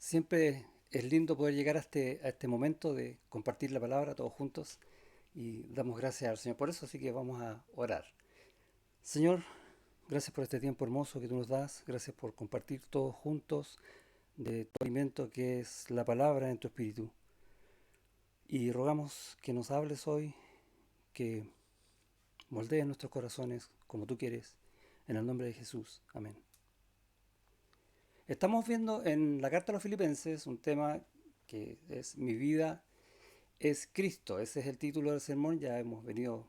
Siempre es lindo poder llegar a este momento de compartir la palabra todos juntos y damos gracias al Señor por eso, así que vamos a orar. Señor, gracias por este tiempo hermoso que tú nos das, gracias por compartir todos juntos de tu alimento que es la palabra en tu espíritu. Y rogamos que nos hables hoy, que moldees nuestros corazones como tú quieres, en el nombre de Jesús. Amén. Estamos viendo en la carta a los Filipenses un tema que es mi vida es Cristo. Ese es el título del sermón. Ya hemos venido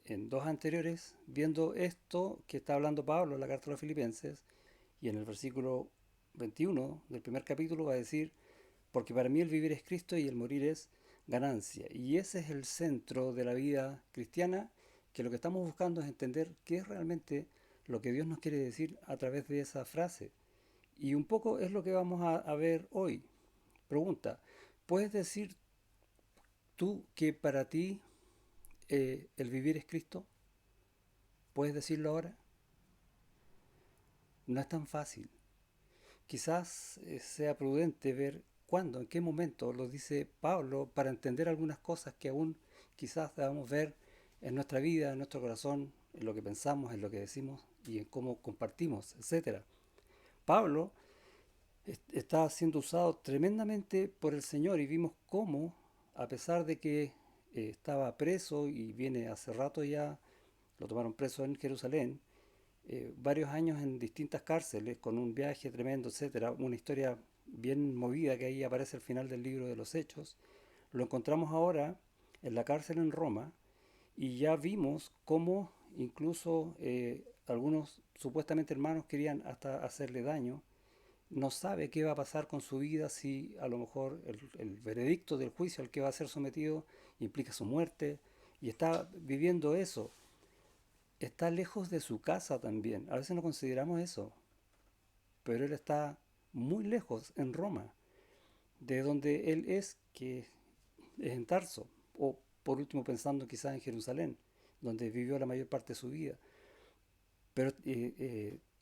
en dos anteriores viendo esto que está hablando Pablo en la carta a los Filipenses, y en el versículo 21 del primer capítulo va a decir, porque para mí el vivir es Cristo y el morir es ganancia. Y ese es el centro de la vida cristiana, que lo que estamos buscando es entender qué es realmente lo que Dios nos quiere decir a través de esa frase. Y un poco es lo que vamos a ver hoy. Pregunta, ¿puedes decir tú que para ti el vivir es Cristo? ¿Puedes decirlo ahora? No es tan fácil. Quizás sea prudente ver cuándo, en qué momento lo dice Pablo para entender algunas cosas que aún quizás debamos ver en nuestra vida, en nuestro corazón, en lo que pensamos, en lo que decimos y en cómo compartimos, etcétera. Pablo está siendo usado tremendamente por el Señor y vimos cómo, a pesar de que estaba preso y viene hace rato ya, lo tomaron preso en Jerusalén, varios años en distintas cárceles, con un viaje tremendo, etcétera, una historia bien movida que ahí aparece al final del libro de los Hechos. Lo encontramos ahora en la cárcel en Roma y ya vimos cómo incluso algunos supuestamente hermanos querían hasta hacerle daño. No sabe qué va a pasar con su vida, si a lo mejor el veredicto del juicio al que va a ser sometido implica su muerte, y está viviendo eso. Está lejos de su casa también. A veces no consideramos eso, pero él está muy lejos, en Roma, de donde él es, que es en Tarso, o por último pensando quizás en Jerusalén, donde vivió la mayor parte de su vida. Pero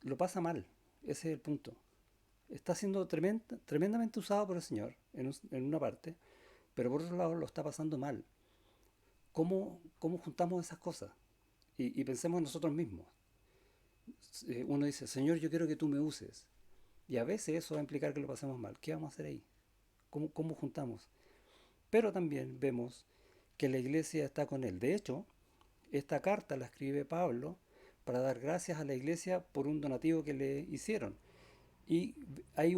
lo pasa mal, ese es el punto. Está siendo tremendamente usado por el Señor en una parte, pero por otro lado lo está pasando mal. ¿Cómo juntamos esas cosas? Y pensemos en nosotros mismos. Uno dice, Señor, yo quiero que tú me uses. Y a veces eso va a implicar que lo pasemos mal. ¿Qué vamos a hacer ahí? ¿Cómo juntamos? Pero también vemos que la iglesia está con él. De hecho, esta carta la escribe Pablo para dar gracias a la iglesia por un donativo que le hicieron. Y hay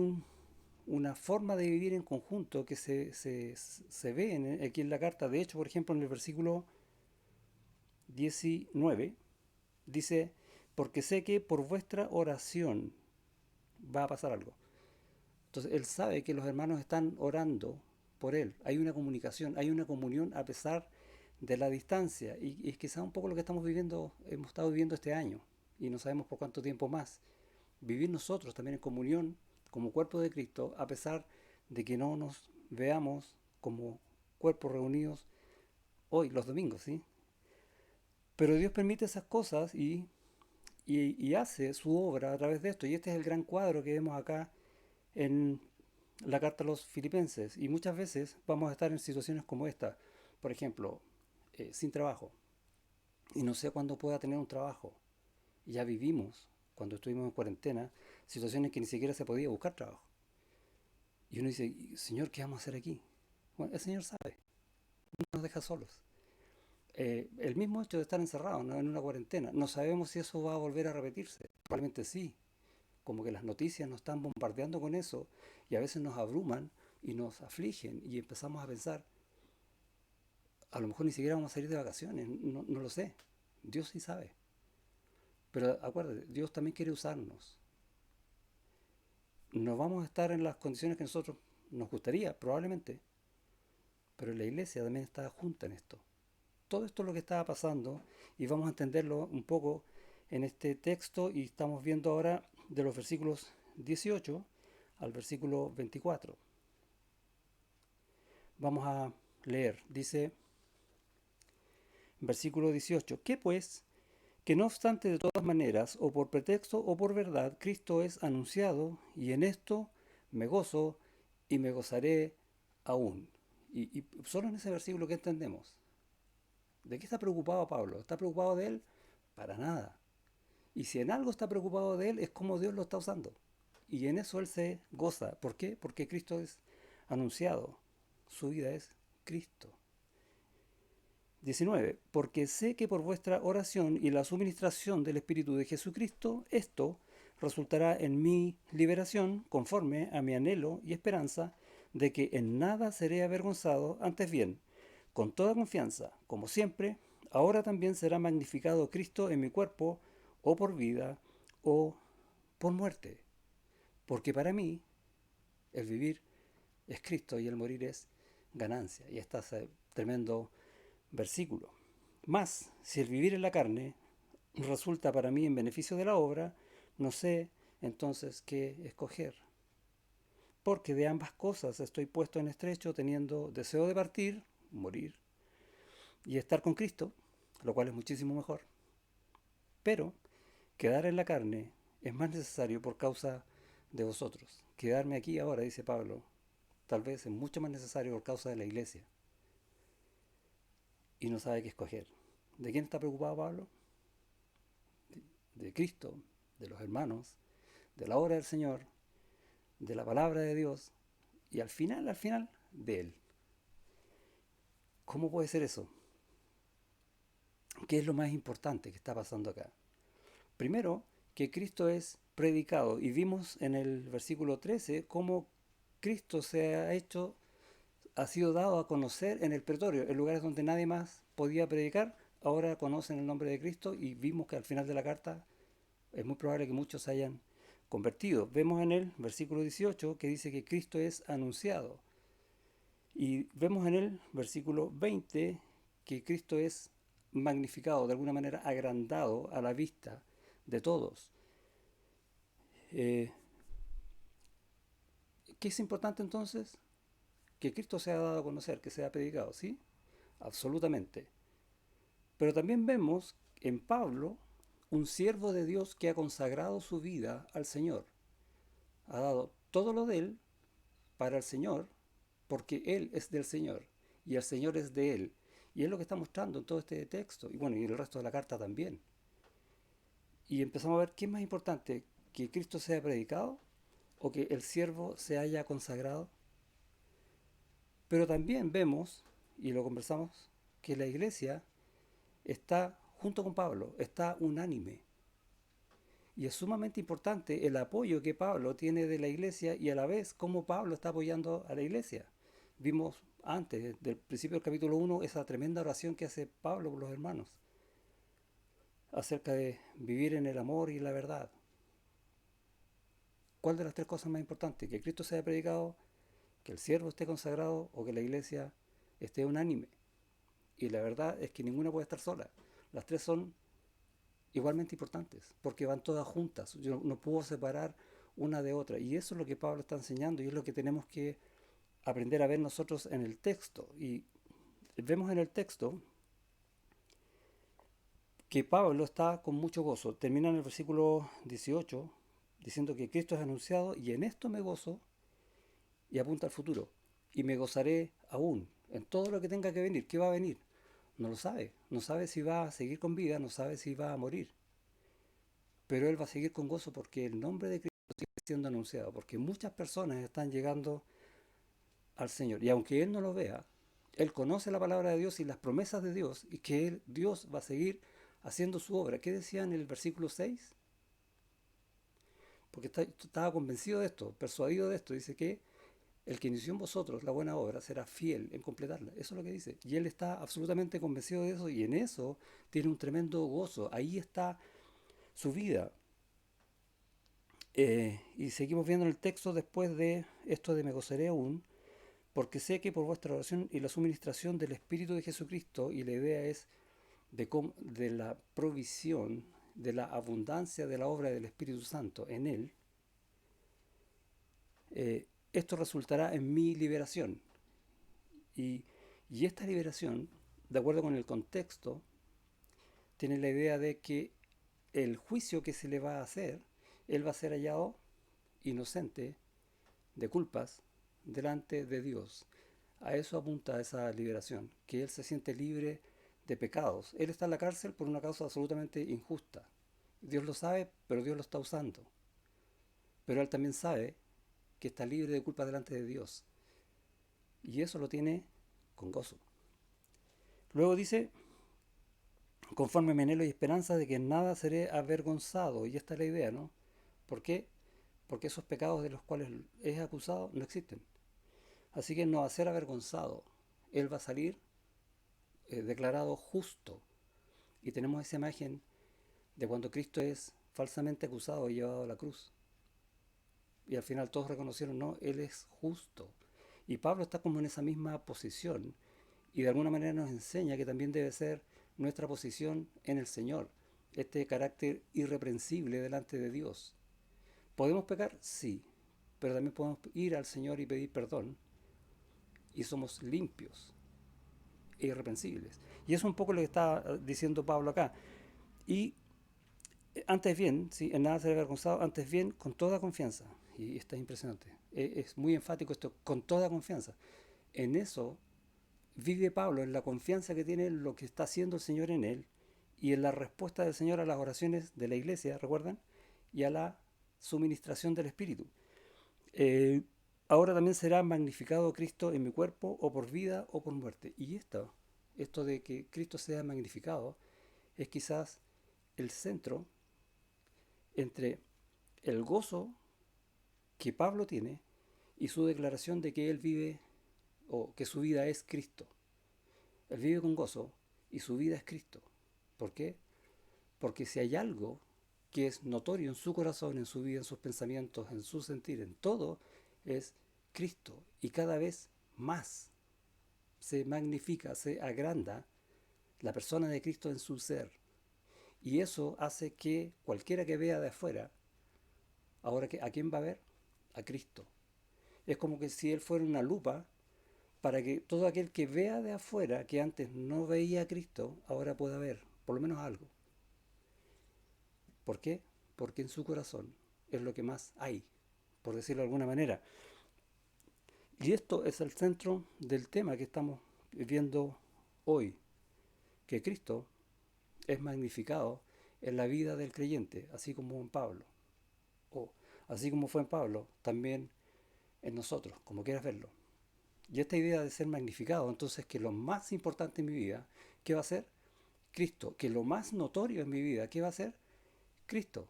una forma de vivir en conjunto que se ve aquí en la carta. De hecho, por ejemplo, en el versículo 19 dice, porque sé que por vuestra oración va a pasar algo. Entonces él sabe que los hermanos están orando por él. Hay una comunicación, hay una comunión a pesar de la distancia. Y es quizá un poco lo que estamos viviendo, hemos estado viviendo este año y no sabemos por cuánto tiempo más. Vivir nosotros también en comunión como cuerpo de Cristo, a pesar de que no nos veamos como cuerpos reunidos hoy, los domingos, ¿sí? Pero Dios permite esas cosas y hace su obra a través de esto. Y este es el gran cuadro que vemos acá en la carta a los filipenses. Y muchas veces vamos a estar en situaciones como esta. Por ejemplo, sin trabajo. Y no sé cuándo pueda tener un trabajo. Ya vivimos, cuando estuvimos en cuarentena, situaciones que ni siquiera se podía buscar trabajo. Y uno dice, Señor, ¿qué vamos a hacer aquí? Bueno, el Señor sabe, no nos deja solos. El mismo hecho de estar encerrados, ¿no?, en una cuarentena, no sabemos si eso va a volver a repetirse. Probablemente sí, como que las noticias nos están bombardeando con eso y a veces nos abruman y nos afligen y empezamos a pensar, a lo mejor ni siquiera vamos a salir de vacaciones, no lo sé, Dios sí sabe. Pero acuérdate, Dios también quiere usarnos. No vamos a estar en las condiciones que nosotros nos gustaría, probablemente, pero la iglesia también está junta en esto. Todo esto es lo que estaba pasando y vamos a entenderlo un poco en este texto, y estamos viendo ahora de los versículos 18 al versículo 24. Vamos a leer, dice versículo 18, ¿qué pues? Que no obstante de todas maneras, o por pretexto o por verdad, Cristo es anunciado, y en esto me gozo y me gozaré aún. Y solo en ese versículo que entendemos. ¿De qué está preocupado Pablo? ¿Está preocupado de él? Para nada. Y si en algo está preocupado de él, es cómo Dios lo está usando. Y en eso él se goza. ¿Por qué? Porque Cristo es anunciado. Su vida es Cristo. 19. Porque sé que por vuestra oración y la suministración del Espíritu de Jesucristo, esto resultará en mi liberación conforme a mi anhelo y esperanza de que en nada seré avergonzado, antes bien, con toda confianza, como siempre, ahora también será magnificado Cristo en mi cuerpo, o por vida, o por muerte. Porque para mí el vivir es Cristo y el morir es ganancia. Y está ese tremendo versículo. Mas, si el vivir en la carne resulta para mí en beneficio de la obra, no sé entonces qué escoger. Porque de ambas cosas estoy puesto en estrecho, teniendo deseo de partir, morir, y estar con Cristo, lo cual es muchísimo mejor. Pero quedar en la carne es más necesario por causa de vosotros. Quedarme aquí ahora, dice Pablo, tal vez es mucho más necesario por causa de la iglesia. Y no sabe qué escoger. ¿De quién está preocupado Pablo? De Cristo, de los hermanos, de la obra del Señor, de la palabra de Dios y al final, de Él. ¿Cómo puede ser eso? ¿Qué es lo más importante que está pasando acá? Primero, que Cristo es predicado y vimos en el versículo 13 cómo Cristo ha sido dado a conocer en el pretorio, en lugares donde nadie más podía predicar. Ahora conocen el nombre de Cristo y vimos que al final de la carta es muy probable que muchos se hayan convertido. Vemos en el versículo 18 que dice que Cristo es anunciado. Y vemos en el versículo 20 que Cristo es magnificado, de alguna manera agrandado a la vista de todos. ¿Qué es importante entonces? Que Cristo sea dado a conocer, que sea predicado, ¿sí? Absolutamente. Pero también vemos en Pablo un siervo de Dios que ha consagrado su vida al Señor. Ha dado todo lo de él para el Señor, porque Él es del Señor y el Señor es de Él. Y es lo que está mostrando en todo este texto, y bueno, y el resto de la carta también. Y empezamos a ver qué es más importante, que Cristo sea predicado o que el siervo se haya consagrado. Pero también vemos, y lo conversamos, que la iglesia está, junto con Pablo, está unánime. Y es sumamente importante el apoyo que Pablo tiene de la iglesia y a la vez cómo Pablo está apoyando a la iglesia. Vimos antes, del principio del capítulo 1, esa tremenda oración que hace Pablo por los hermanos acerca de vivir en el amor y la verdad. ¿Cuál de las tres cosas más importantes? Que Cristo sea predicado, que el siervo esté consagrado o que la iglesia esté unánime. Y la verdad es que ninguna puede estar sola. Las tres son igualmente importantes, porque van todas juntas. Yo no puedo separar una de otra. Y eso es lo que Pablo está enseñando y es lo que tenemos que aprender a ver nosotros en el texto. Y vemos en el texto que Pablo está con mucho gozo. Termina en el versículo 18 diciendo que Cristo es anunciado y en esto me gozo, y apunta al futuro. Y me gozaré aún en todo lo que tenga que venir. ¿Qué va a venir? No lo sabe. No sabe si va a seguir con vida, no sabe si va a morir. Pero él va a seguir con gozo porque el nombre de Cristo sigue siendo anunciado, porque muchas personas están llegando al Señor. Y aunque él no lo vea, él conoce la palabra de Dios y las promesas de Dios y que Dios va a seguir haciendo su obra. ¿Qué decía en el versículo 6? Porque estaba convencido de esto, persuadido de esto. Dice que el que inició en vosotros la buena obra será fiel en completarla. Eso es lo que dice. Y él está absolutamente convencido de eso y en eso tiene un tremendo gozo. Ahí está su vida. Y seguimos viendo el texto después de esto de me gozaré aún, porque sé que por vuestra oración y la suministración del Espíritu de Jesucristo, y la idea es de la provisión, de la abundancia de la obra del Espíritu Santo en Él, esto resultará en mi liberación. Y, y esta liberación, de acuerdo con el contexto, tiene la idea de que el juicio que se le va a hacer, él va a ser hallado inocente de culpas, delante de Dios. A eso apunta esa liberación, que Él se siente libre de pecados. Él está en la cárcel por una causa absolutamente injusta. Dios lo sabe, pero Dios lo está usando. Pero Él también sabe que está libre de culpa delante de Dios. Y eso lo tiene con gozo. Luego dice, conforme me anhelo y esperanza de que en nada seré avergonzado. Y esta es la idea, ¿no? ¿Por qué? Porque esos pecados de los cuales es acusado no existen. Así que no va a ser avergonzado. Él va a salir declarado justo. Y tenemos esa imagen de cuando Cristo es falsamente acusado y llevado a la cruz. Y al final todos reconocieron, no, Él es justo. Y Pablo está como en esa misma posición. Y de alguna manera nos enseña que también debe ser nuestra posición en el Señor. Este carácter irreprensible delante de Dios. ¿Podemos pecar? Sí. Pero también podemos ir al Señor y pedir perdón. Y somos limpios e irreprensibles. Y eso es un poco lo que está diciendo Pablo acá. Y antes bien, ¿sí? En nada ser avergonzado, antes bien, con toda confianza. Y esto es impresionante. Es muy enfático esto, con toda confianza. En eso vive Pablo, en la confianza que tiene en lo que está haciendo el Señor en él y en la respuesta del Señor a las oraciones de la iglesia, ¿recuerdan? Y a la suministración del Espíritu. Eh, Ahora también será magnificado Cristo en mi cuerpo, o por vida o por muerte. Y esto de que Cristo sea magnificado, es quizás el centro entre el gozo que Pablo tiene y su declaración de que él vive o que su vida es Cristo. Él vive con gozo y su vida es Cristo. ¿Por qué? Porque si hay algo que es notorio en su corazón, en su vida, en sus pensamientos, en su sentir, en todo, es Cristo. Y cada vez más se magnifica, se agranda la persona de Cristo en su ser. Y eso hace que cualquiera que vea de afuera, ahora ¿a quién va a ver? A Cristo. Es como que si Él fuera una lupa para que todo aquel que vea de afuera, que antes no veía a Cristo, ahora pueda ver por lo menos algo. ¿Por qué? Porque en su corazón es lo que más hay, por decirlo de alguna manera. Y esto es el centro del tema que estamos viendo hoy, que Cristo es magnificado en la vida del creyente, así como en Pablo, o así como fue en Pablo, también en nosotros, como quieras verlo. Y esta idea de ser magnificado, entonces que lo más importante en mi vida, ¿qué va a ser? Cristo. Que lo más notorio en mi vida, ¿qué va a ser? Cristo.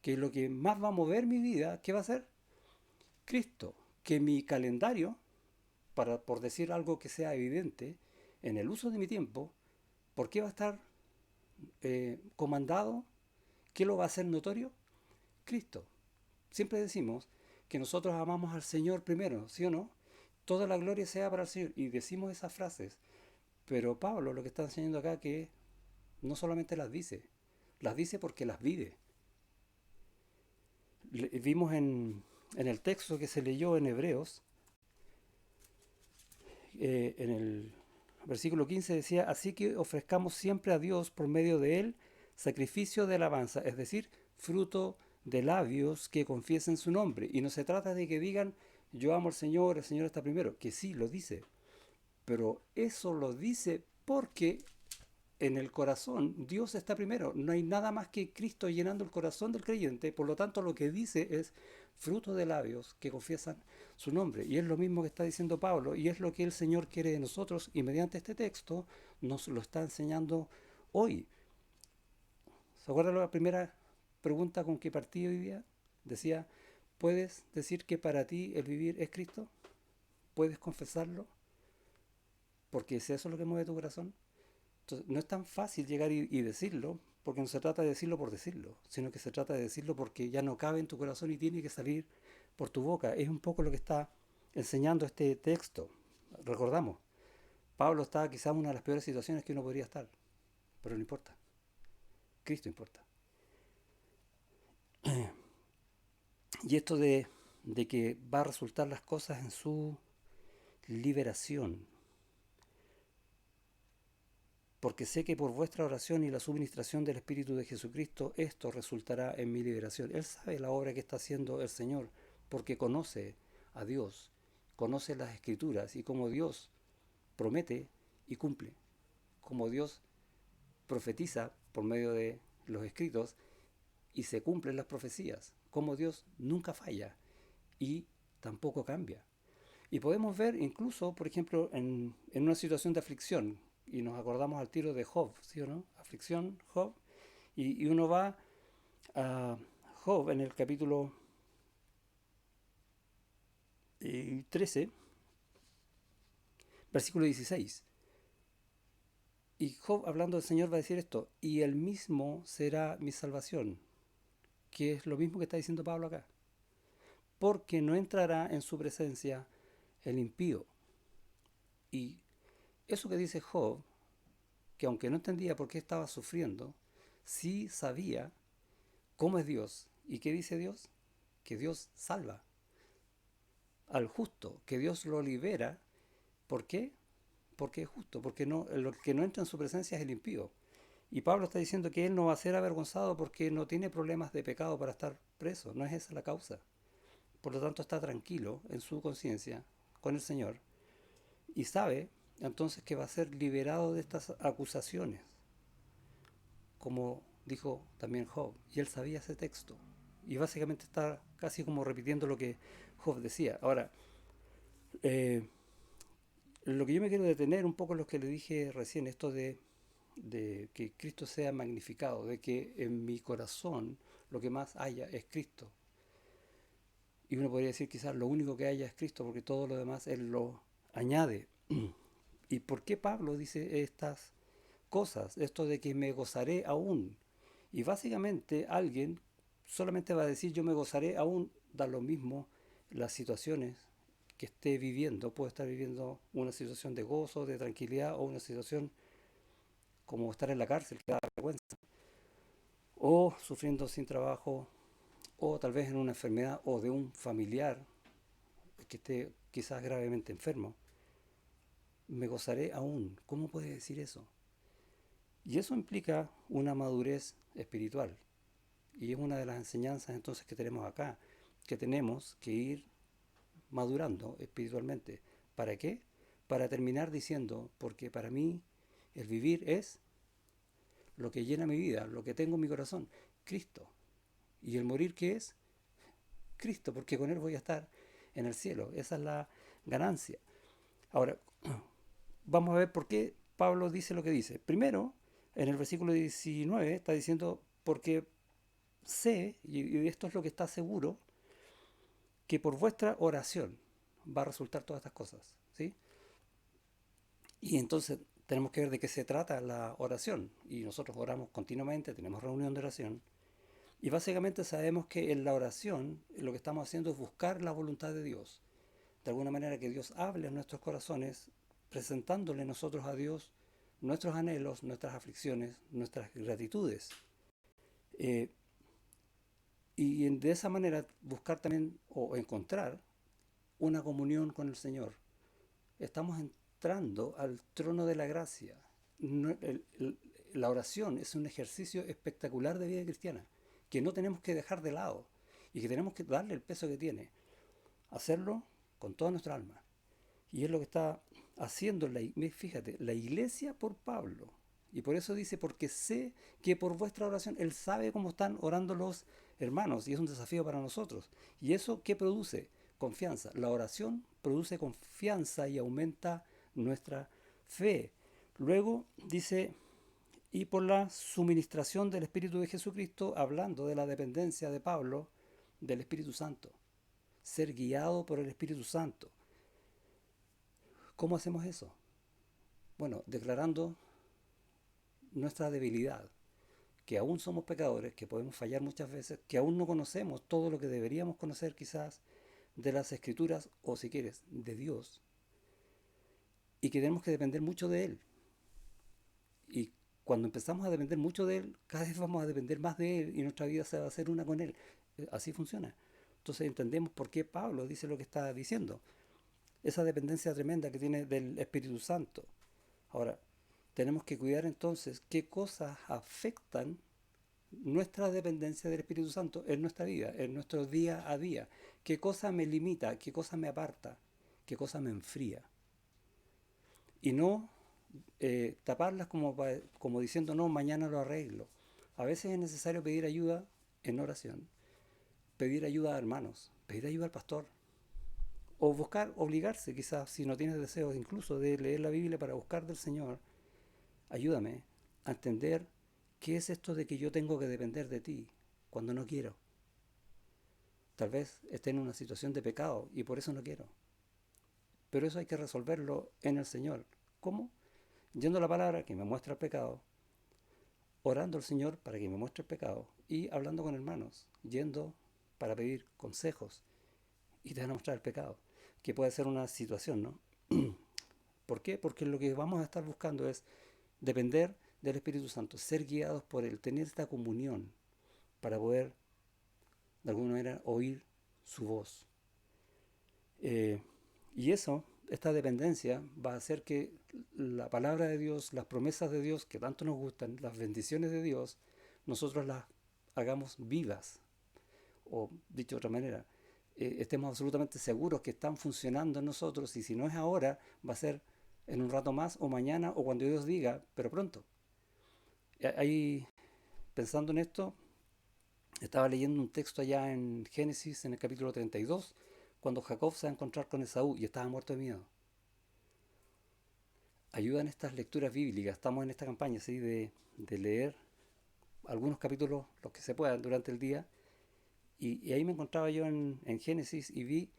Que lo que más va a mover mi vida, ¿qué va a ser? Cristo. Que mi calendario, por decir algo que sea evidente, en el uso de mi tiempo, ¿por qué va a estar comandado? ¿Qué lo va a hacer notorio? Cristo. Siempre decimos que nosotros amamos al Señor primero, ¿sí o no? Toda la gloria sea para el Señor. Y decimos esas frases. Pero Pablo lo que está enseñando acá que no solamente las dice porque las vive. Vimos en el texto que se leyó en Hebreos, en el versículo 15 decía, así que ofrezcamos siempre a Dios por medio de Él sacrificio de alabanza, es decir, fruto de labios que confiesen su nombre. Y no se trata de que digan, yo amo al Señor, el Señor está primero, que sí, lo dice, pero eso lo dice porque en el corazón Dios está primero. No hay nada más que Cristo llenando el corazón del creyente. Por lo tanto, lo que dice es fruto de labios que confiesan su nombre. Y es lo mismo que está diciendo Pablo. Y es lo que el Señor quiere de nosotros. Y mediante este texto nos lo está enseñando hoy. ¿Se acuerdan la primera pregunta con que partí hoy día? Decía, ¿puedes decir que para ti el vivir es Cristo? ¿Puedes confesarlo? Porque es eso lo que mueve tu corazón. Entonces, no es tan fácil llegar y decirlo, porque no se trata de decirlo por decirlo, sino que se trata de decirlo porque ya no cabe en tu corazón y tiene que salir por tu boca. Es un poco lo que está enseñando este texto. Recordamos, Pablo estaba quizás en una de las peores situaciones que uno podría estar, pero no importa, Cristo importa. Y esto de que va a resultar las cosas en su liberación, porque sé que por vuestra oración y la suministración del Espíritu de Jesucristo, esto resultará en mi liberación. Él sabe la obra que está haciendo el Señor, porque conoce a Dios conoce las Escrituras y cómo Dios promete y cumple, cómo Dios profetiza por medio de los escritos y se cumplen las profecías, cómo Dios nunca falla y tampoco cambia. Y podemos ver incluso, por ejemplo, en una situación de aflicción, y nos acordamos al tiro de Job, ¿sí o no? Aflicción, Job, y uno va a Job en el capítulo 13, versículo 16. Y Job, hablando del Señor, va a decir esto: y él mismo será mi salvación, que es lo mismo que está diciendo Pablo acá, porque no entrará en su presencia el impío. Y eso que dice Job, que aunque no entendía por qué estaba sufriendo, sí sabía cómo es Dios. ¿Y qué dice Dios? Que Dios salva al justo, que Dios lo libera. ¿Por qué? Porque es justo, porque no, el que no entra en su presencia es el impío. Y Pablo está diciendo que él no va a ser avergonzado porque no tiene problemas de pecado para estar preso, no es esa la causa. Por lo tanto está tranquilo en su conciencia con el Señor y sabe entonces que va a ser liberado de estas acusaciones, como dijo también Job, y él sabía ese texto. Y básicamente está casi como repitiendo lo que Job decía. Ahora, eh, lo que yo me quiero detener un poco es lo que le dije recién, esto de que Cristo sea magnificado, de que en mi corazón lo que más haya es Cristo. Y uno podría decir quizás lo único que haya es Cristo, porque todo lo demás Él lo añade. ¿Y por qué Pablo dice estas cosas? Esto de que me gozaré aún. Y básicamente alguien solamente va a decir yo me gozaré aún, da lo mismo las situaciones que esté viviendo. Puede estar viviendo una situación de gozo, de tranquilidad, o una situación como estar en la cárcel, que da vergüenza, o sufriendo sin trabajo, o tal vez en una enfermedad, o de un familiar que esté quizás gravemente enfermo. Me gozaré aún. ¿Cómo puede decir eso? Y eso implica una madurez espiritual. Y es una de las enseñanzas entonces que tenemos acá, que tenemos que ir madurando espiritualmente. ¿Para qué? Para terminar diciendo, porque para mí el vivir es lo que llena mi vida, lo que tengo en mi corazón, Cristo. Y el morir, ¿qué es? Cristo, porque con Él voy a estar en el cielo. Esa es la ganancia. Ahora, vamos a ver por qué Pablo dice lo que dice. Primero, en el versículo 19 está diciendo, porque sé, y esto es lo que está seguro, que por vuestra oración va a resultar todas estas cosas. ¿Sí? Y entonces tenemos que ver de qué se trata la oración. Y nosotros oramos continuamente, tenemos reunión de oración. Y básicamente sabemos que en la oración lo que estamos haciendo es buscar la voluntad de Dios. De alguna manera que Dios hable en nuestros corazones, presentándole nosotros a Dios nuestros anhelos, nuestras aflicciones, nuestras gratitudes. Eh, y de esa manera buscar también o encontrar una comunión con el Señor. Estamos entrando al trono de la gracia. La oración es un ejercicio espectacular de vida cristiana que no tenemos que dejar de lado y que tenemos que darle el peso que tiene. Hacerlo con toda nuestra alma. Y es lo que está haciendo, fíjate, la iglesia por Pablo. Y por eso dice, porque sé que por vuestra oración, Él sabe cómo están orando los hermanos y es un desafío para nosotros. ¿Y eso qué produce? Confianza. La oración produce confianza y aumenta nuestra fe. Luego dice, y por la suministración del Espíritu de Jesucristo, hablando de la dependencia de Pablo del Espíritu Santo. Ser guiado por el Espíritu Santo. ¿Cómo hacemos eso? Bueno, declarando nuestra debilidad, que aún somos pecadores, que podemos fallar muchas veces, que aún no conocemos todo lo que deberíamos conocer quizás de las Escrituras o si quieres, de Dios, y que tenemos que depender mucho de Él. Y cuando empezamos a depender mucho de Él, cada vez vamos a depender más de Él y nuestra vida se va a hacer una con Él. Así funciona. Entonces entendemos por qué Pablo dice lo que está diciendo. Esa dependencia tremenda que tiene del Espíritu Santo. Ahora, tenemos que cuidar entonces qué cosas afectan nuestra dependencia del Espíritu Santo en nuestra vida, en nuestro día a día. ¿Qué cosa me limita? ¿Qué cosa me aparta? qué cosa me enfría. Y no taparlas como diciendo, no, mañana lo arreglo. A veces es necesario pedir ayuda en oración, pedir ayuda a hermanos, pedir ayuda al pastor, o buscar, obligarse quizás, si no tienes deseos incluso de leer la Biblia para buscar del Señor, ayúdame a entender qué es esto de que yo tengo que depender de ti cuando no quiero. Tal vez esté en una situación de pecado y por eso no quiero. Pero eso hay que resolverlo en el Señor. ¿Cómo? Yendo a la palabra que me muestra el pecado, orando al Señor para que me muestre el pecado y hablando con hermanos, yendo para pedir consejos y te van a mostrar el pecado, que puede ser una situación, ¿no? ¿Por qué? Porque lo que vamos a estar buscando es depender del Espíritu Santo, ser guiados por Él, tener esta comunión para poder, de alguna manera, oír su voz. Eh, y eso, esta dependencia, va a hacer que la palabra de Dios, las promesas de Dios que tanto nos gustan, las bendiciones de Dios, nosotros las hagamos vivas. O dicho de otra manera, estemos absolutamente seguros que están funcionando en nosotros y si no es ahora, va a ser en un rato más o mañana o cuando Dios diga, pero pronto. Ahí, pensando en esto, estaba leyendo un texto allá en Génesis, en el capítulo 32, cuando Jacob se va a encontrar con Esaú y estaba muerto de miedo. Ayudan estas lecturas bíblicas, estamos en esta campaña ¿sí? de leer algunos capítulos, los que se puedan, durante el día, y ahí me encontraba yo en Génesis y vi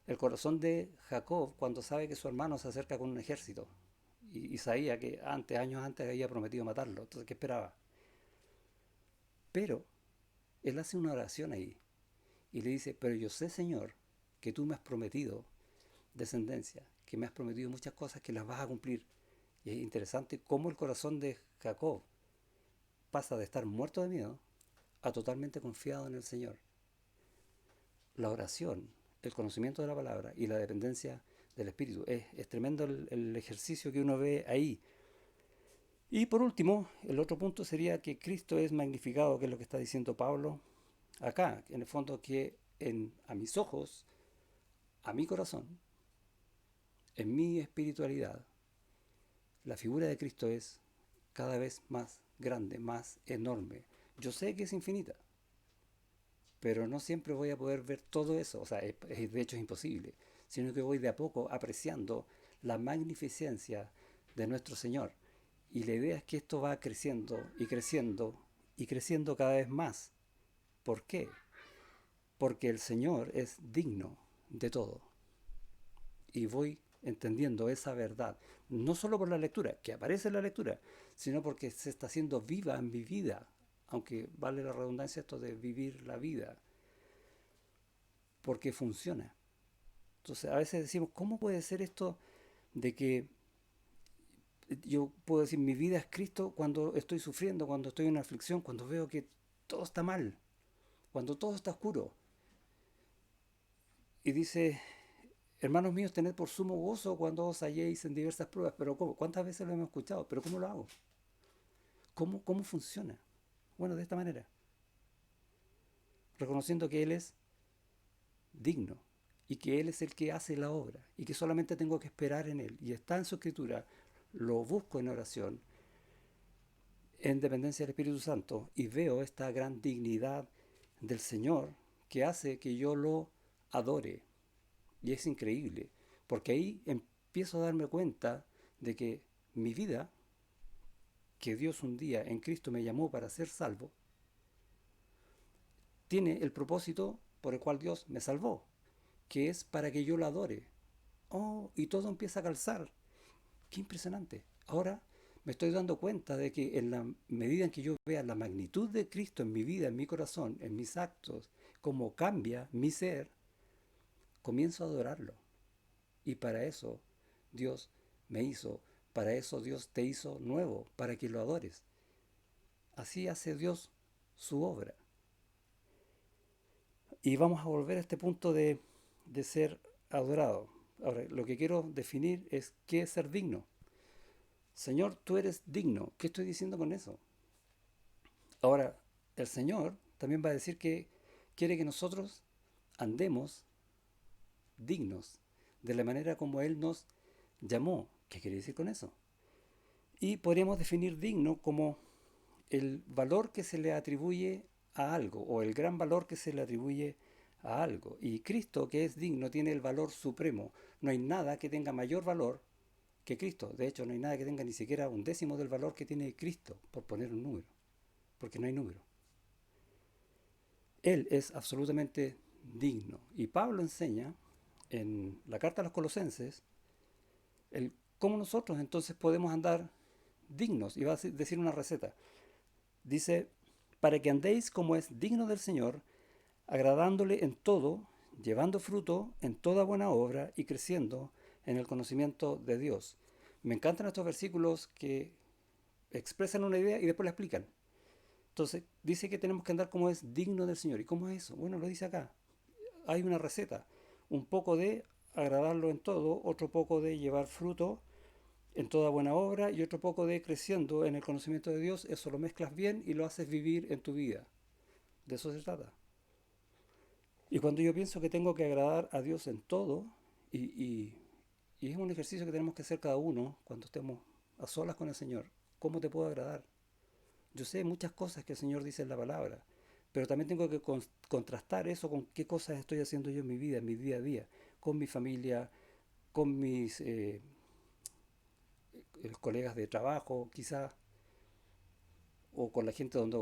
el corazón de Jacob cuando sabe que su hermano se acerca con un ejército y sabía que años antes, había prometido matarlo. Entonces, ¿qué esperaba? Pero él hace una oración ahí y le dice, pero yo sé, Señor, que tú me has prometido descendencia, que me has prometido muchas cosas que las vas a cumplir. Y es interesante cómo el corazón de Jacob pasa de estar muerto de miedo a totalmente confiado en el Señor. La oración, el conocimiento de la palabra y la dependencia del Espíritu. Es tremendo el ejercicio que uno ve ahí. Y por último, el otro punto sería que Cristo es magnificado, que es lo que está diciendo Pablo acá, en el fondo que a mis ojos, a mi corazón, en mi espiritualidad, la figura de Cristo es cada vez más grande, más enorme. Yo sé que es infinita, pero no siempre voy a poder ver todo eso, o sea, de hecho es imposible, sino que voy de a poco apreciando la magnificencia de nuestro Señor. Y la idea es que esto va creciendo y creciendo y creciendo cada vez más. ¿Por qué? Porque el Señor es digno de todo. Y voy entendiendo esa verdad, no solo por la lectura, que aparece en la lectura, sino porque se está haciendo viva en mi vida, aunque vale la redundancia esto de vivir la vida, porque funciona. Entonces a veces decimos, ¿cómo puede ser esto de que yo puedo decir mi vida es Cristo cuando estoy sufriendo, cuando estoy en una aflicción, cuando veo que todo está mal, cuando todo está oscuro? Y dice, hermanos míos, tened por sumo gozo cuando os halléis en diversas pruebas. Pero ¿cómo? ¿Cuántas veces lo hemos escuchado? ¿Pero cómo lo hago? ¿Cómo funciona? Bueno, de esta manera, reconociendo que Él es digno y que Él es el que hace la obra y que solamente tengo que esperar en Él. Y está en su escritura, lo busco en oración, en dependencia del Espíritu Santo y veo esta gran dignidad del Señor que hace que yo lo adore. Y es increíble, porque ahí empiezo a darme cuenta de que mi vida, que Dios un día en Cristo me llamó para ser salvo, tiene el propósito por el cual Dios me salvó, que es para que yo lo adore. Oh, y todo empieza a calzar. Qué impresionante. Ahora me estoy dando cuenta de que en la medida en que yo vea la magnitud de Cristo en mi vida, en mi corazón, en mis actos, cómo cambia mi ser, comienzo a adorarlo. Y para eso Dios me hizo, para eso Dios te hizo nuevo, para que lo adores. Así hace Dios su obra. Y vamos a volver a este punto de ser adorado. Ahora, lo que quiero definir es qué es ser digno. Señor, tú eres digno. ¿Qué estoy diciendo con eso? Ahora, el Señor también va a decir que quiere que nosotros andemos dignos de la manera como Él nos llamó. ¿Qué quiere decir con eso? Y podríamos definir digno como el valor que se le atribuye a algo, o el gran valor que se le atribuye a algo. Y Cristo, que es digno, tiene el valor supremo. No hay nada que tenga mayor valor que Cristo. De hecho, no hay nada que tenga ni siquiera un décimo del valor que tiene Cristo, por poner un número, porque no hay número. Él es absolutamente digno. Y Pablo enseña en la carta a los Colosenses el cómo nosotros entonces podemos andar dignos. Y va a decir una receta. Dice, para que andéis como es digno del Señor, agradándole en todo, llevando fruto en toda buena obra y creciendo en el conocimiento de Dios. Me encantan estos versículos que expresan una idea y después la explican. Entonces, dice que tenemos que andar como es digno del Señor. ¿Y cómo es eso? Bueno, lo dice acá. Hay una receta. Un poco de agradarlo en todo, otro poco de llevar fruto en toda buena obra y otro poco de creciendo en el conocimiento de Dios. Eso lo mezclas bien y lo haces vivir en tu vida. De eso se trata. Y cuando yo pienso que tengo que agradar a Dios en todo, y, y, y es un ejercicio que tenemos que hacer cada uno cuando estemos a solas con el Señor, ¿cómo te puedo agradar? Yo sé muchas cosas que el Señor dice en la palabra, pero también tengo que contrastar eso con qué cosas estoy haciendo yo en mi vida, en mi día a día, con mi familia, con mis colegas de trabajo, quizás, o con la gente donde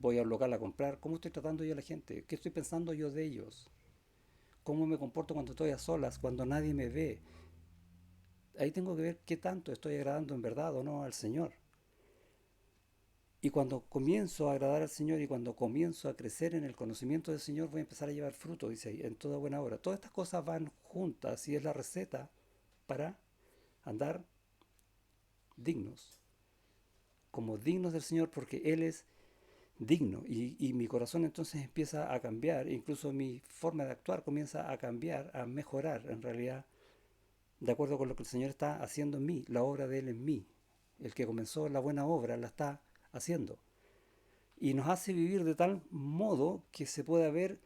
voy al local a comprar. ¿Cómo estoy tratando yo a la gente? ¿Qué estoy pensando yo de ellos? ¿Cómo me comporto cuando estoy a solas, cuando nadie me ve? Ahí tengo que ver qué tanto estoy agradando en verdad o no al Señor. Y cuando comienzo a agradar al Señor y cuando comienzo a crecer en el conocimiento del Señor, voy a empezar a llevar fruto, dice ahí, en toda buena obra. Todas estas cosas van juntas y es la receta para andar dignos, como dignos del Señor, porque Él es digno. Y mi corazón entonces empieza a cambiar, incluso mi forma de actuar comienza a cambiar, a mejorar en realidad, de acuerdo con lo que el Señor está haciendo en mí, la obra de Él en mí. El que comenzó la buena obra la está haciendo. Y nos hace vivir de tal modo que se pueda ver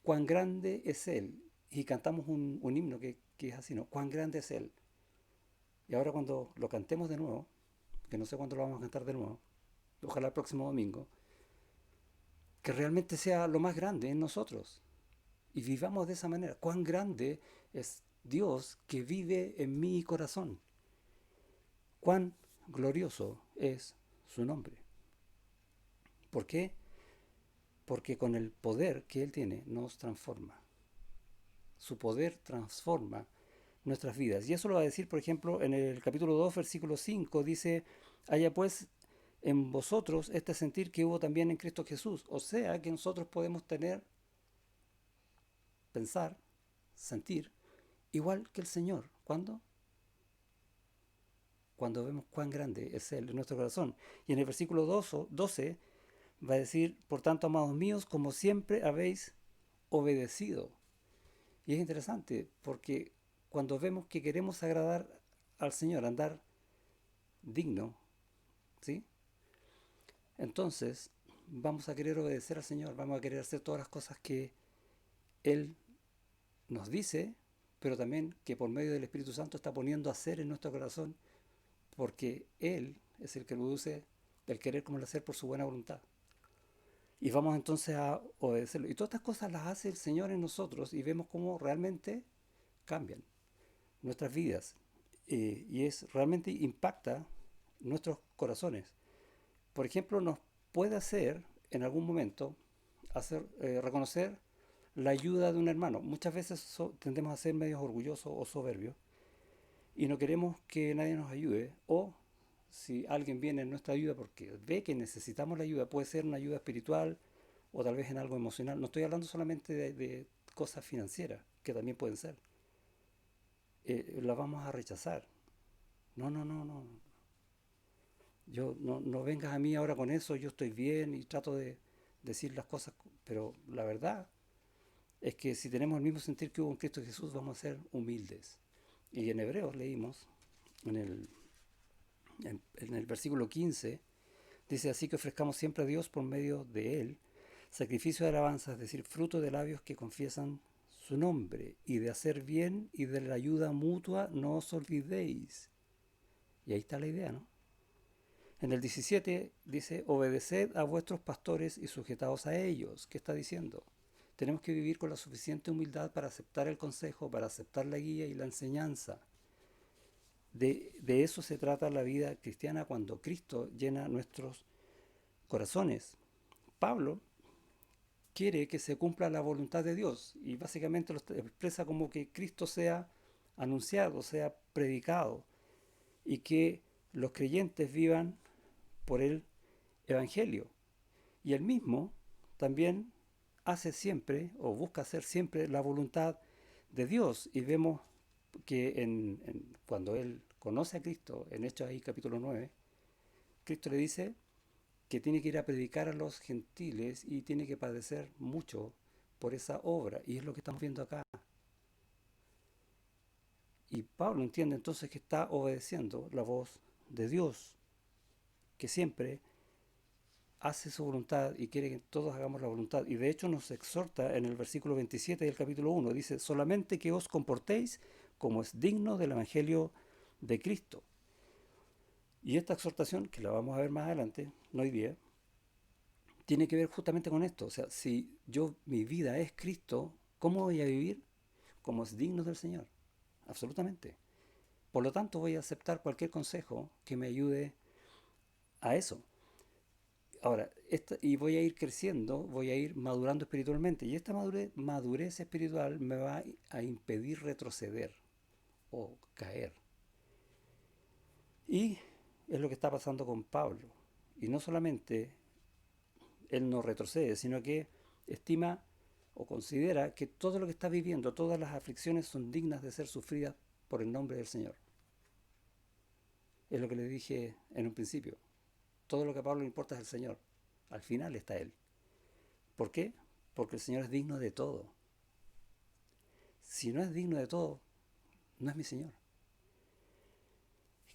cuán grande es Él. Y cantamos un himno que es así, ¿no? Cuán grande es Él. Y ahora cuando lo cantemos de nuevo, que no sé cuándo lo vamos a cantar de nuevo, ojalá el próximo domingo, que realmente sea lo más grande en nosotros. Y vivamos de esa manera. Cuán grande es Dios que vive en mi corazón. Cuán glorioso es su nombre. ¿Por qué? Porque con el poder que Él tiene nos transforma. Su poder transforma nuestras vidas. Y eso lo va a decir, por ejemplo, en el capítulo 2, versículo 5, dice, haya pues en vosotros este sentir que hubo también en Cristo Jesús. O sea que nosotros podemos tener, pensar, sentir, igual que el Señor. ¿Cuándo? Cuando vemos cuán grande es Él en nuestro corazón. Y en el versículo 12 va a decir, por tanto, amados míos, como siempre habéis obedecido. Y es interesante porque cuando vemos que queremos agradar al Señor, andar digno, ¿sí? Entonces vamos a querer obedecer al Señor, vamos a querer hacer todas las cosas que Él nos dice, pero también que por medio del Espíritu Santo está poniendo a hacer en nuestro corazón, porque Él es el que produce el querer como el hacer por su buena voluntad. Y vamos entonces a obedecerlo. Y todas estas cosas las hace el Señor en nosotros y vemos cómo realmente cambian nuestras vidas. Y es realmente impacta nuestros corazones. Por ejemplo, nos puede hacer en algún momento reconocer la ayuda de un hermano. Muchas veces tendemos a ser medios orgullosos o soberbios y no queremos que nadie nos ayude, o si alguien viene en nuestra ayuda porque ve que necesitamos la ayuda, puede ser una ayuda espiritual o tal vez en algo emocional. No estoy hablando solamente de cosas financieras, que también pueden ser. La vamos a rechazar. No, no, no, no. No vengas a mí ahora con eso, yo estoy bien y trato de decir las cosas, pero la verdad es que si tenemos el mismo sentir que hubo en Cristo Jesús, vamos a ser humildes. Y en Hebreos leímos, en el versículo 15, dice así que ofrezcamos siempre a Dios por medio de Él sacrificio de alabanza, es decir, fruto de labios que confiesan su nombre, y de hacer bien y de la ayuda mutua no os olvidéis. Y ahí está la idea, ¿no? En el 17 dice, obedeced a vuestros pastores y sujetaos a ellos. ¿Qué está diciendo? Tenemos que vivir con la suficiente humildad para aceptar el consejo, para aceptar la guía y la enseñanza. De eso se trata la vida cristiana cuando Cristo llena nuestros corazones. Pablo quiere que se cumpla la voluntad de Dios y básicamente lo expresa como que Cristo sea anunciado, sea predicado y que los creyentes vivan por el Evangelio. Y él mismo también hace siempre o busca hacer siempre la voluntad de Dios. Y vemos que cuando él conoce a Cristo, en Hechos ahí capítulo 9, Cristo le dice que tiene que ir a predicar a los gentiles y tiene que padecer mucho por esa obra. Y es lo que estamos viendo acá. Y Pablo entiende entonces que está obedeciendo la voz de Dios, que siempre hace su voluntad y quiere que todos hagamos la voluntad. Y de hecho nos exhorta en el versículo 27 del capítulo 1. Dice, solamente que os comportéis como es digno del Evangelio de Cristo. Y esta exhortación, que la vamos a ver más adelante, no hoy día, tiene que ver justamente con esto. O sea, si mi vida es Cristo, ¿cómo voy a vivir? Como es digno del Señor. Absolutamente. Por lo tanto, voy a aceptar cualquier consejo que me ayude a eso. Ahora, y voy a ir creciendo, voy a ir madurando espiritualmente. Y esta madurez espiritual me va a impedir retroceder o caer. Y es lo que está pasando con Pablo. Y no solamente él no retrocede, sino que estima o considera que todo lo que está viviendo, todas las aflicciones son dignas de ser sufridas por el nombre del Señor. Es lo que le dije en un principio. Todo lo que a Pablo le importa es el Señor. Al final está Él. ¿Por qué? Porque el Señor es digno de todo. Si no es digno de todo, no es mi Señor.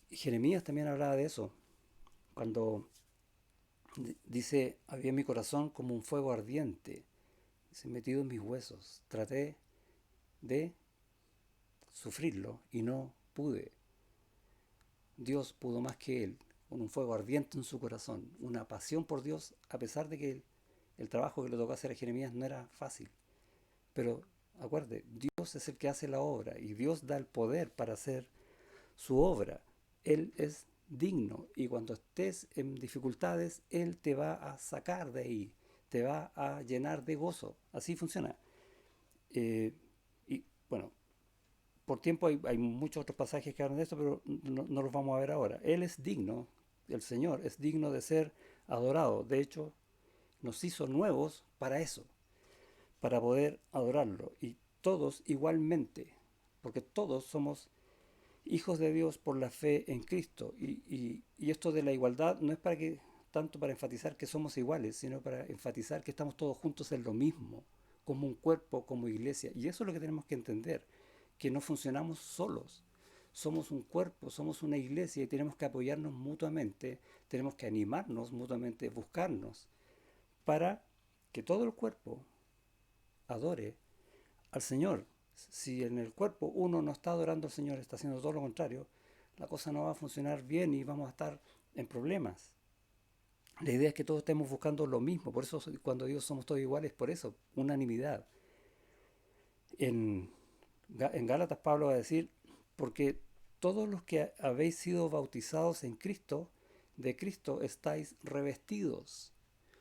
Jeremías también hablaba de eso, cuando dice, había en mi corazón como un fuego ardiente, dice, metido en mis huesos. Traté de sufrirlo y no pude. Dios pudo más que él, con un fuego ardiente en su corazón, una pasión por Dios, a pesar de que el trabajo que le tocó hacer a Jeremías no era fácil. Pero acuerde, Dios es el que hace la obra y Dios da el poder para hacer su obra. Él es digno y cuando estés en dificultades, Él te va a sacar de ahí, te va a llenar de gozo. Así funciona. Y bueno, por tiempo hay muchos otros pasajes que hablan de esto, pero no los vamos a ver ahora. Él es digno, el Señor es digno de ser adorado. De hecho, nos hizo nuevos para eso, para poder adorarlo. Y todos igualmente, porque todos somos hijos de Dios por la fe en Cristo. Y esto de la igualdad no es tanto para enfatizar que somos iguales, sino para enfatizar que estamos todos juntos en lo mismo, como un cuerpo, como iglesia. Y eso es lo que tenemos que entender, que no funcionamos solos. Somos un cuerpo, somos una iglesia y tenemos que apoyarnos mutuamente, tenemos que animarnos mutuamente, buscarnos, para que todo el cuerpo adore al Señor. Si en el cuerpo uno no está adorando al Señor, está haciendo todo lo contrario, la cosa no va a funcionar bien y vamos a estar en problemas. La idea es que todos estemos buscando lo mismo, por eso cuando digo somos todos iguales, por eso, unanimidad. En, en Gálatas Pablo va a decir, porque todos los que habéis sido bautizados en Cristo, de Cristo estáis revestidos.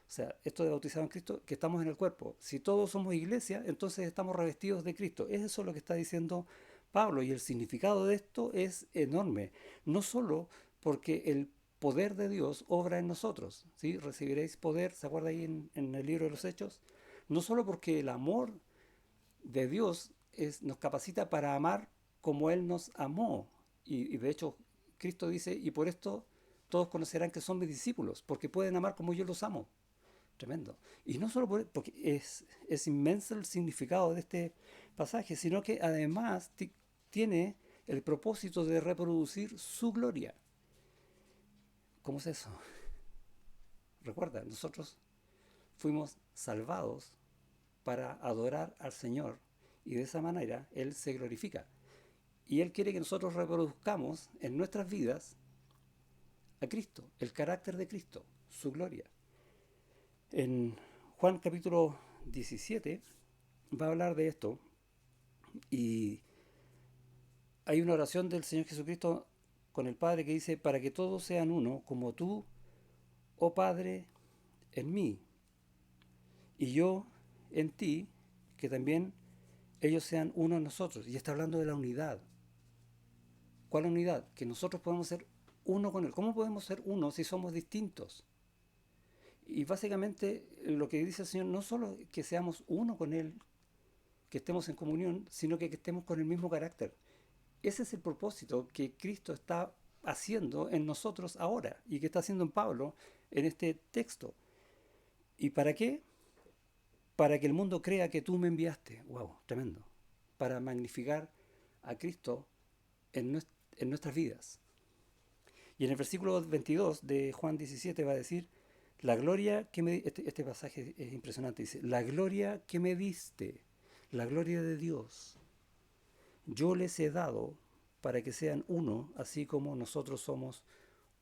O sea, esto de bautizado en Cristo, que estamos en el cuerpo. Si todos somos iglesia, entonces estamos revestidos de Cristo. Eso es lo que está diciendo Pablo. Y el significado de esto es enorme. No solo porque el poder de Dios obra en nosotros. ¿Sí? Recibiréis poder, ¿se acuerda ahí en el libro de los Hechos? No solo porque el amor de Dios nos capacita para amar como Él nos amó. Y de hecho, Cristo dice, y por esto todos conocerán que son mis discípulos, porque pueden amar como yo los amo. Tremendo. Y no solo porque es inmenso el significado de este pasaje, sino que además tiene el propósito de reproducir su gloria. ¿Cómo es eso? Recuerda, nosotros fuimos salvados para adorar al Señor y de esa manera Él se glorifica. Y Él quiere que nosotros reproduzcamos en nuestras vidas a Cristo, el carácter de Cristo, su gloria. En Juan capítulo 17 va a hablar de esto y hay una oración del Señor Jesucristo con el Padre que dice, para que todos sean uno, como tú, oh Padre, en mí, y yo en ti, que también ellos sean uno en nosotros. Y está hablando de la unidad. ¿Cuál unidad? Que nosotros podemos ser uno con Él. ¿Cómo podemos ser uno si somos distintos? Y básicamente lo que dice el Señor, no solo que seamos uno con Él, que estemos en comunión, sino que estemos con el mismo carácter. Ese es el propósito que Cristo está haciendo en nosotros ahora y que está haciendo en Pablo en este texto. ¿Y para qué? Para que el mundo crea que tú me enviaste. ¡Wow! Tremendo. Para magnificar a Cristo en nuestras vidas. Y en el versículo 22 de Juan 17 va a decir, la gloria que me... Este pasaje es impresionante. Dice, la gloria que me diste, la gloria de Dios, yo les he dado para que sean uno, así como nosotros somos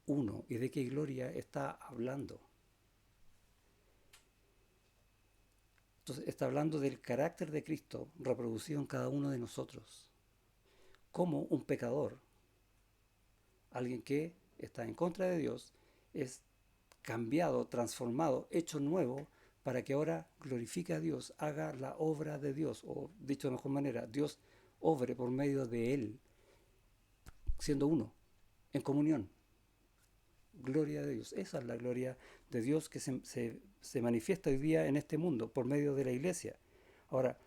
uno. ¿Y de qué gloria está hablando? Entonces está hablando del carácter de Cristo reproducido en cada uno de nosotros. Como un pecador, alguien que está en contra de Dios, es cambiado, transformado, hecho nuevo, para que ahora glorifique a Dios, haga la obra de Dios, o dicho de mejor manera, Dios obre por medio de él, siendo uno, en comunión. Gloria de Dios. Esa es la gloria de Dios que se manifiesta hoy día en este mundo por medio de la iglesia. Ahora,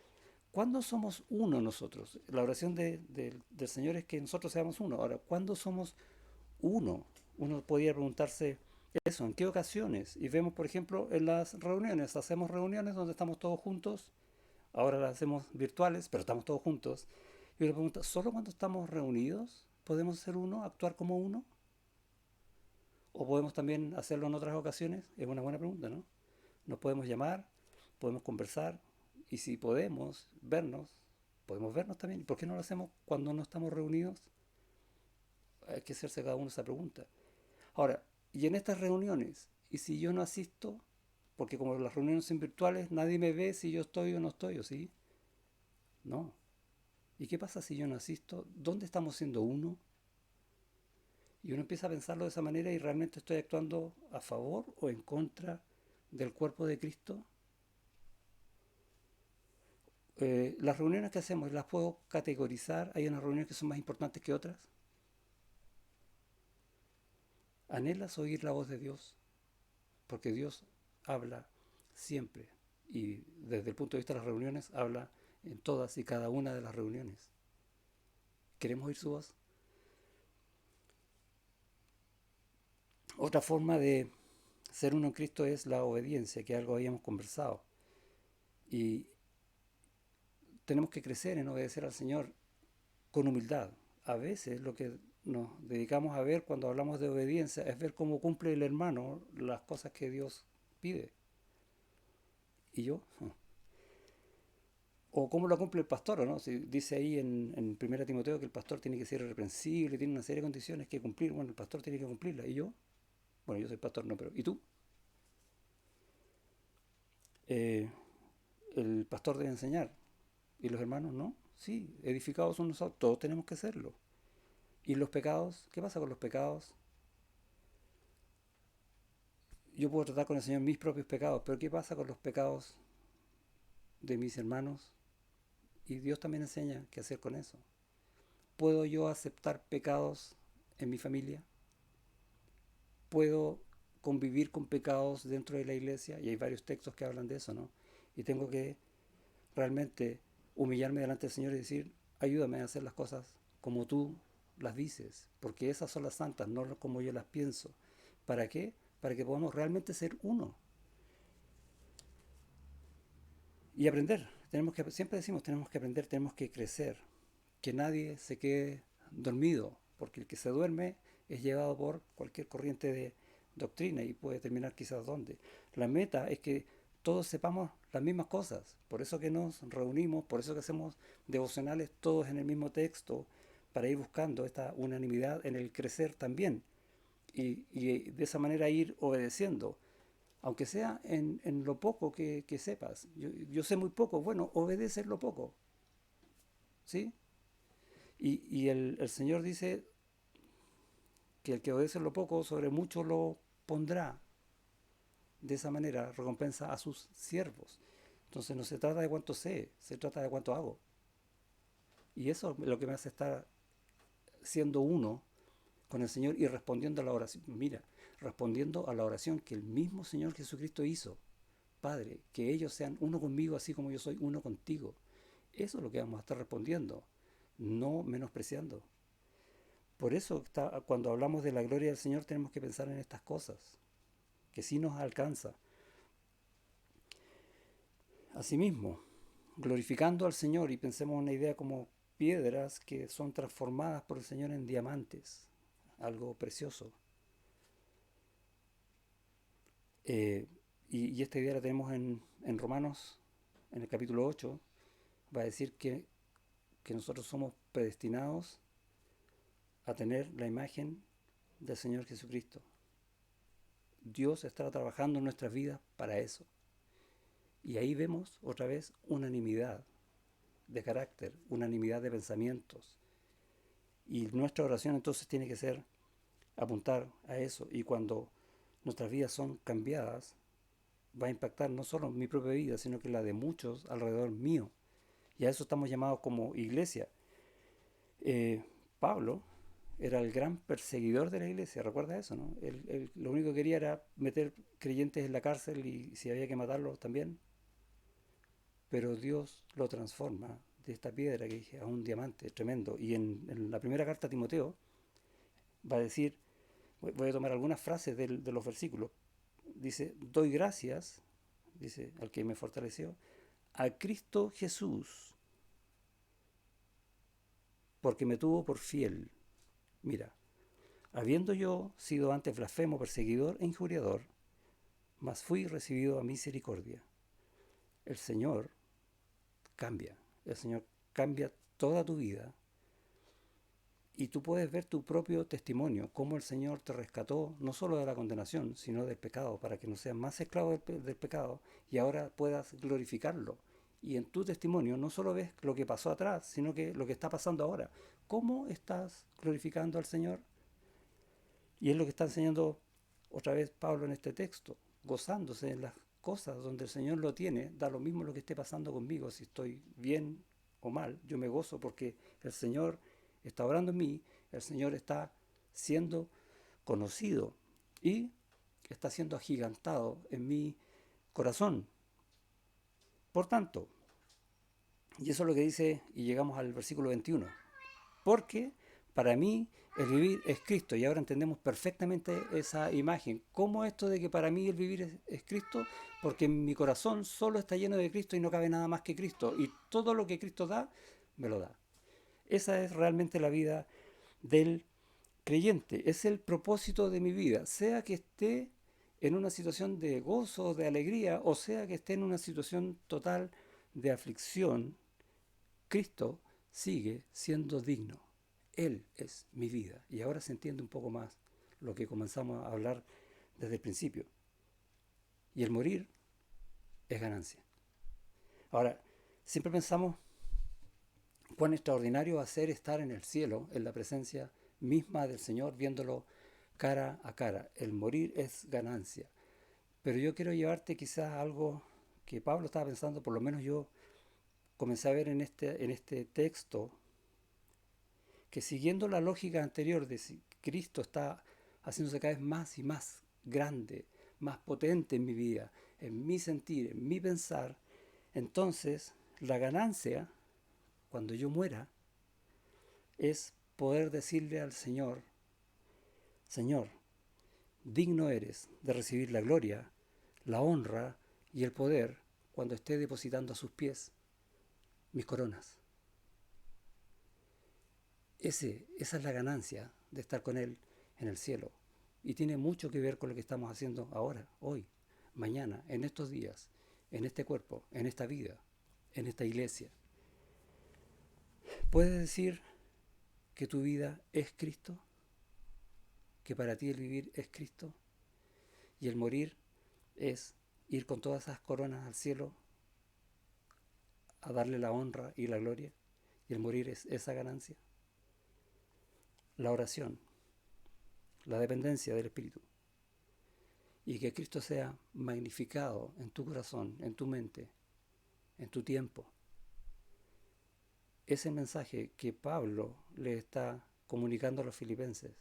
¿cuándo somos uno nosotros? La oración del Señor es que nosotros seamos uno. Ahora, ¿cuándo somos uno? Uno podría preguntarse eso, ¿en qué ocasiones? Y vemos, por ejemplo, en las reuniones. Hacemos reuniones donde estamos todos juntos. Ahora las hacemos virtuales, pero estamos todos juntos. Y uno pregunta, ¿solo cuando estamos reunidos podemos ser uno, actuar como uno? ¿O podemos también hacerlo en otras ocasiones? Es una buena pregunta, ¿no? Nos podemos llamar, podemos conversar, y si podemos vernos también. ¿Y por qué no lo hacemos cuando no estamos reunidos? Hay que hacerse cada uno esa pregunta. Ahora, y en estas reuniones, ¿y si yo no asisto? Porque como las reuniones son virtuales, nadie me ve si yo estoy o no estoy, ¿o sí? No. ¿Y qué pasa si yo no asisto? ¿Dónde estamos siendo uno? Y uno empieza a pensarlo de esa manera y realmente estoy actuando a favor o en contra del cuerpo de Cristo. Las reuniones que hacemos, ¿las puedo categorizar? ¿Hay unas reuniones que son más importantes que otras? ¿Anhelas oír la voz de Dios? Porque Dios habla siempre y desde el punto de vista de las reuniones habla en todas y cada una de las reuniones. ¿Queremos oír su voz? Otra forma de ser uno en Cristo es la obediencia, que algo habíamos conversado. Y tenemos que crecer en obedecer al Señor con humildad. A veces lo que nos dedicamos a ver cuando hablamos de obediencia es ver cómo cumple el hermano las cosas que Dios pide. ¿Y yo? O cómo lo cumple el pastor, ¿no? Si dice ahí en 1 Timoteo que el pastor tiene que ser irreprensible, tiene una serie de condiciones que cumplir. Bueno, el pastor tiene que cumplirlas. ¿Y yo? Bueno, yo soy pastor, no, pero ¿y tú? Eh, el pastor debe enseñar. ¿Y los hermanos no? Sí, edificados unos a otros, todos tenemos que hacerlo. ¿Y los pecados? ¿Qué pasa con los pecados? Yo puedo tratar con el Señor mis propios pecados, pero ¿qué pasa con los pecados de mis hermanos? Y Dios también enseña qué hacer con eso. ¿Puedo yo aceptar pecados en mi familia? ¿Puedo convivir con pecados dentro de la iglesia? Y hay varios textos que hablan de eso, ¿no? Y tengo que realmente humillarme delante del Señor y decir, ayúdame a hacer las cosas como tú las dices, porque esas son las santas, no como yo las pienso. ¿Para qué? Para que podamos realmente ser uno y aprender. Siempre decimos, tenemos que aprender, tenemos que crecer, que nadie se quede dormido, porque el que se duerme es llevado por cualquier corriente de doctrina y puede terminar quizás donde. La meta es que todos sepamos las mismas cosas. Por eso que nos reunimos, por eso que hacemos devocionales todos en el mismo texto, para ir buscando esta unanimidad en el crecer también. Y de esa manera ir obedeciendo, aunque sea en lo poco que sepas. Yo sé muy poco, bueno, obedece lo poco, ¿sí? Y el Señor dice que el que obedece lo poco, sobre mucho lo pondrá. De esa manera recompensa a sus siervos. Entonces no se trata de cuánto sé, se trata de cuánto hago. Y eso es lo que me hace estar siendo uno con el Señor y respondiendo a la oración. Mira, respondiendo a la oración que el mismo Señor Jesucristo hizo. Padre, que ellos sean uno conmigo así como yo soy uno contigo. Eso es lo que vamos a estar respondiendo, no menospreciando. Por eso cuando hablamos de la gloria del Señor tenemos que pensar en estas cosas, que sí nos alcanza. Asimismo, glorificando al Señor, y pensemos en una idea como piedras que son transformadas por el Señor en diamantes, algo precioso. Eh, y esta idea la tenemos en Romanos, en el capítulo 8, va a decir que nosotros somos predestinados a tener la imagen del Señor Jesucristo. Dios está trabajando en nuestras vidas para eso. Y ahí vemos otra vez unanimidad de carácter, unanimidad de pensamientos. Y nuestra oración entonces tiene que ser apuntar a eso. Y cuando nuestras vidas son cambiadas, va a impactar no solo mi propia vida, sino que la de muchos alrededor mío. Y a eso estamos llamados como iglesia. Pablo era el gran perseguidor de la iglesia, ¿recuerda eso, no? Él lo único que quería era meter creyentes en la cárcel y si había que matarlos también. Pero Dios lo transforma de esta piedra que dije a un diamante tremendo. Y en la primera carta a Timoteo va a decir, voy a tomar algunas frases de los versículos. Dice, doy gracias, dice, al que me fortaleció, a Cristo Jesús, porque me tuvo por fiel. Mira, habiendo yo sido antes blasfemo, perseguidor e injuriador, mas fui recibido a misericordia. El Señor cambia, el Señor cambia toda tu vida y tú puedes ver tu propio testimonio, cómo el Señor te rescató no solo de la condenación, sino del pecado, para que no seas más esclavo del pecado y ahora puedas glorificarlo. Y en tu testimonio no solo ves lo que pasó atrás, sino que lo que está pasando ahora. ¿Cómo estás glorificando al Señor? Y es lo que está enseñando otra vez Pablo en este texto, gozándose en las cosas donde el Señor lo tiene, da lo mismo lo que esté pasando conmigo, si estoy bien o mal, yo me gozo porque el Señor está obrando en mí, el Señor está siendo conocido y está siendo agigantado en mi corazón. Por tanto, y eso es lo que dice, y llegamos al versículo 21, porque para mí el vivir es Cristo. Y ahora entendemos perfectamente esa imagen. ¿Cómo esto de que para mí el vivir es Cristo? Porque en mi corazón solo está lleno de Cristo y no cabe nada más que Cristo. Y todo lo que Cristo da, me lo da. Esa es realmente la vida del creyente. Es el propósito de mi vida. Sea que esté en una situación de gozo, de alegría, o sea que esté en una situación total de aflicción, Cristo sigue siendo digno. Él es mi vida. Y ahora se entiende un poco más lo que comenzamos a hablar desde el principio. Y el morir es ganancia. Ahora, siempre pensamos cuán extraordinario va a ser estar en el cielo, en la presencia misma del Señor, viéndolo cara a cara. El morir es ganancia. Pero yo quiero llevarte quizás a algo que Pablo estaba pensando, por lo menos yo comencé a ver en este texto, que siguiendo la lógica anterior de si Cristo está haciéndose cada vez más y más grande, más potente en mi vida, en mi sentir, en mi pensar, entonces la ganancia, cuando yo muera, es poder decirle al Señor, Señor, digno eres de recibir la gloria, la honra y el poder cuando esté depositando a sus pies mis coronas. Esa es la ganancia de estar con Él en el cielo. Y tiene mucho que ver con lo que estamos haciendo ahora, hoy, mañana, en estos días. en este cuerpo, en esta vida, en esta iglesia. ¿Puedes decir que tu vida es Cristo? ¿Que para ti el vivir es Cristo? Y el morir es ir con todas esas coronas al cielo a darle la honra y la gloria. Y el morir es esa ganancia. La oración, la dependencia del Espíritu. Y que Cristo sea magnificado en tu corazón, en tu mente, en tu tiempo. Ese mensaje que Pablo le está comunicando a los filipenses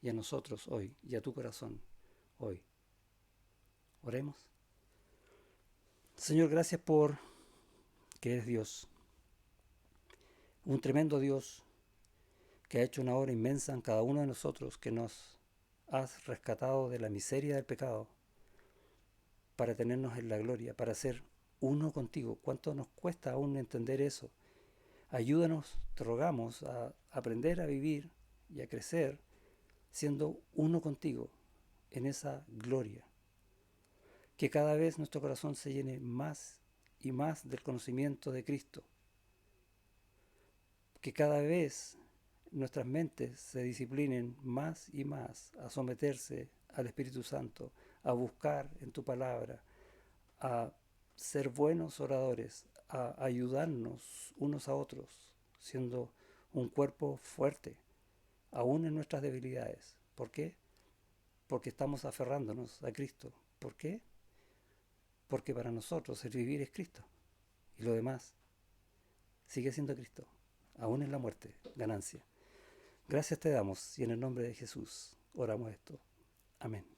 y a nosotros hoy, y a tu corazón hoy. Oremos. Señor, gracias por que eres Dios, un tremendo Dios que ha hecho una obra inmensa en cada uno de nosotros, que nos has rescatado de la miseria del pecado para tenernos en la gloria, para ser uno contigo. ¿Cuánto nos cuesta aún entender eso? Ayúdanos, te rogamos, a aprender a vivir y a crecer siendo uno contigo en esa gloria. Que cada vez nuestro corazón se llene más y más del conocimiento de Cristo. Que cada vez nuestras mentes se disciplinen más y más a someterse al Espíritu Santo, a buscar en tu palabra, a ser buenos oradores, a ayudarnos unos a otros, siendo un cuerpo fuerte, aún en nuestras debilidades. ¿Por qué? Porque estamos aferrándonos a Cristo. ¿Por qué? Porque para nosotros el vivir es Cristo y lo demás sigue siendo Cristo, aún en la muerte, ganancia. Gracias te damos y en el nombre de Jesús oramos esto. Amén.